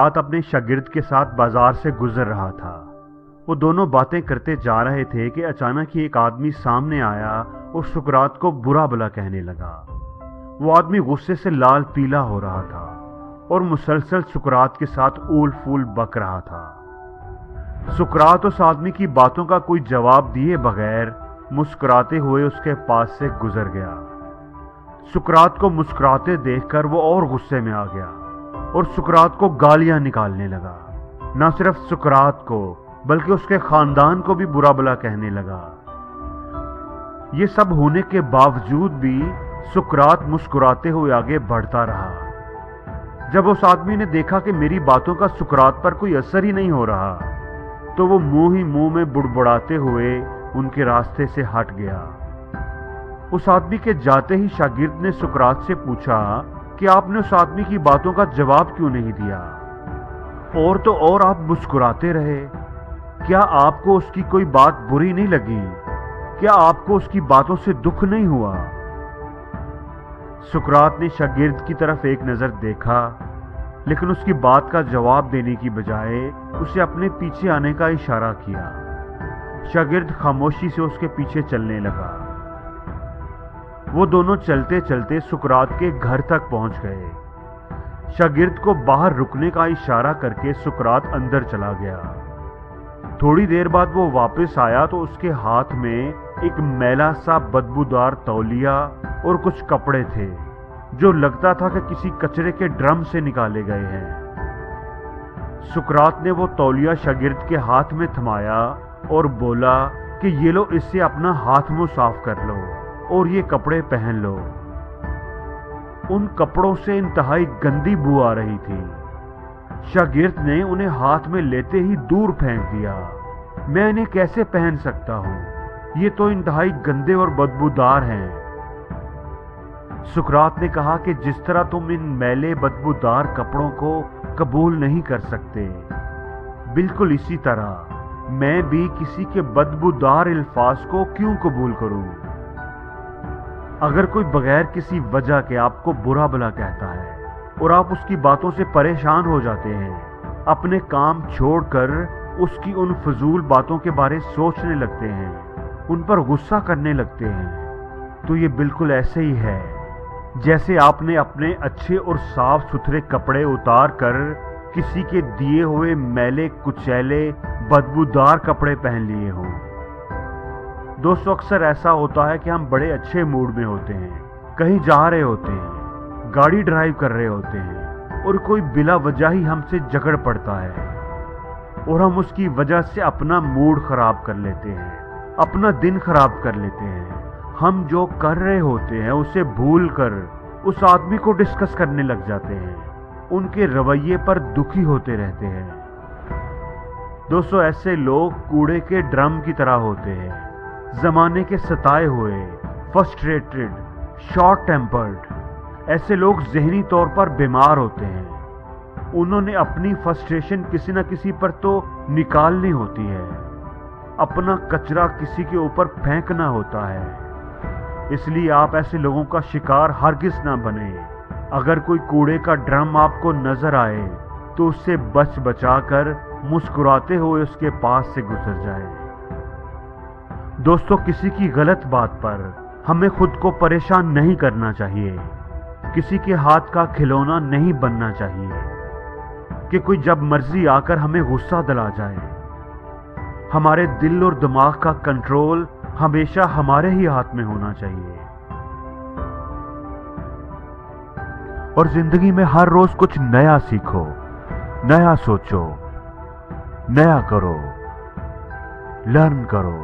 सुकरात अपने शागिर्द के साथ बाजार से गुजर रहा था। वो दोनों बातें करते जा रहे थे कि अचानक ही एक आदमी सामने आया और सुकरात को बुरा भला कहने लगा। वो आदमी गुस्से से लाल पीला हो रहा था और मुसलसल सुकरात के साथ ऊल फूल बक रहा था। सुकरात उस आदमी की बातों का कोई जवाब दिए बगैर मुस्कुराते हुए उसके पास से गुजर गया। सुकरात को मुस्कुराते देखकर वो और गुस्से में आ गया और सुकरात को गालियां निकालने लगा। न सिर्फ सुकरात को बल्कि उसके खानदान को भी बुरा भला कहने लगा। ये सब होने के बावजूद भी सुकरात मुस्कुराते हुए आगे बढ़ता रहा। जब उस आदमी ने देखा कि मेरी बातों का सुकरात पर कोई असर ही नहीं हो रहा, तो वो मुंह ही मुंह में बुड़बुड़ाते हुए उनके रास्ते से हट गया। उस आदमी के जाते ही शागिर्द ने सुकरात से पूछा कि आपने उस आदमी की बातों का जवाब क्यों नहीं दिया? और तो और आप मुस्कुराते रहे। क्या आपको उसकी कोई बात बुरी नहीं लगी? क्या आपको उसकी बातों से दुख नहीं हुआ? सुकरात ने शागिर्द की तरफ एक नजर देखा, लेकिन उसकी बात का जवाब देने की बजाय उसे अपने पीछे आने का इशारा किया। शागिर्द खामोशी से उसके पीछे चलने लगा। वो दोनों चलते चलते सुकरात के घर तक पहुंच गए। शागिर्द को बाहर रुकने का इशारा करके सुकरात अंदर चला गया। थोड़ी देर बाद वो वापस आया तो उसके हाथ में एक मैला सा बदबूदार तौलिया और कुछ कपड़े थे जो लगता था कि किसी कचरे के ड्रम से निकाले गए हैं। सुकरात ने वो तौलिया शागिर्द के हाथ में थमाया और बोला कि ये लो, इससे अपना हाथ मुंह साफ कर लो और ये कपड़े पहन लो। उन कपड़ों से इंतहाई गंदी बू आ रही थी। शागिर्द ने उन्हें हाथ में लेते ही दूर फेंक दिया। मैं इन्हें कैसे पहन सकता हूं? ये तो इंतहाई गंदे और बदबूदार हैं। सुकरात ने कहा कि जिस तरह तुम इन मैले बदबूदार कपड़ों को कबूल नहीं कर सकते, बिल्कुल इसी तरह मैं भी किसी के बदबूदार अल्फाज को क्यों कबूल करूं? अगर कोई बगैर किसी वजह के आपको बुरा भला कहता है और आप उसकी बातों से परेशान हो जाते हैं, अपने काम छोड़कर उसकी उन फजूल बातों के बारे सोचने लगते हैं, उन पर गुस्सा करने लगते हैं, तो ये बिल्कुल ऐसे ही है जैसे आपने अपने अच्छे और साफ सुथरे कपड़े उतार कर किसी के दिए हुए मैले कुचैले बदबूदार कपड़े पहन लिए हों। दोस्तों, अक्सर ऐसा होता है कि हम बड़े अच्छे मूड में होते हैं, कहीं जा रहे होते हैं, गाड़ी ड्राइव कर रहे होते हैं और कोई बिला वजह ही हमसे झगड़ पड़ता है और हम उसकी वजह से अपना मूड खराब कर लेते हैं, अपना दिन खराब कर लेते हैं। हम जो कर रहे होते हैं उसे भूलकर उस आदमी को डिस्कस करने लग जाते हैं, उनके रवैये पर दुखी होते रहते हैं। दोस्तों, ऐसे लोग कूड़े के ड्रम की तरह होते हैं, जमाने के सताए हुए, फ्रस्ट्रेटेड, शॉर्ट टेम्पर्ड। ऐसे लोग ज़हनी तौर पर बीमार होते हैं। उन्होंने अपनी फ्रस्ट्रेशन किसी न किसी पर तो निकालनी होती है, अपना कचरा किसी के ऊपर फेंकना होता है। इसलिए आप ऐसे लोगों का शिकार हरगिज ना बने। अगर कोई कूड़े का ड्रम आपको नजर आए तो उससे बच बचाकर मुस्कुराते हुए उसके पास से गुजर जाए। दोस्तों, किसी की गलत बात पर हमें खुद को परेशान नहीं करना चाहिए, किसी के हाथ का खिलौना नहीं बनना चाहिए कि कोई जब मर्जी आकर हमें गुस्सा दिला जाए। हमारे दिल और दिमाग का कंट्रोल हमेशा हमारे ही हाथ में होना चाहिए। और जिंदगी में हर रोज कुछ नया सीखो, नया सोचो, नया करो, लर्न करो।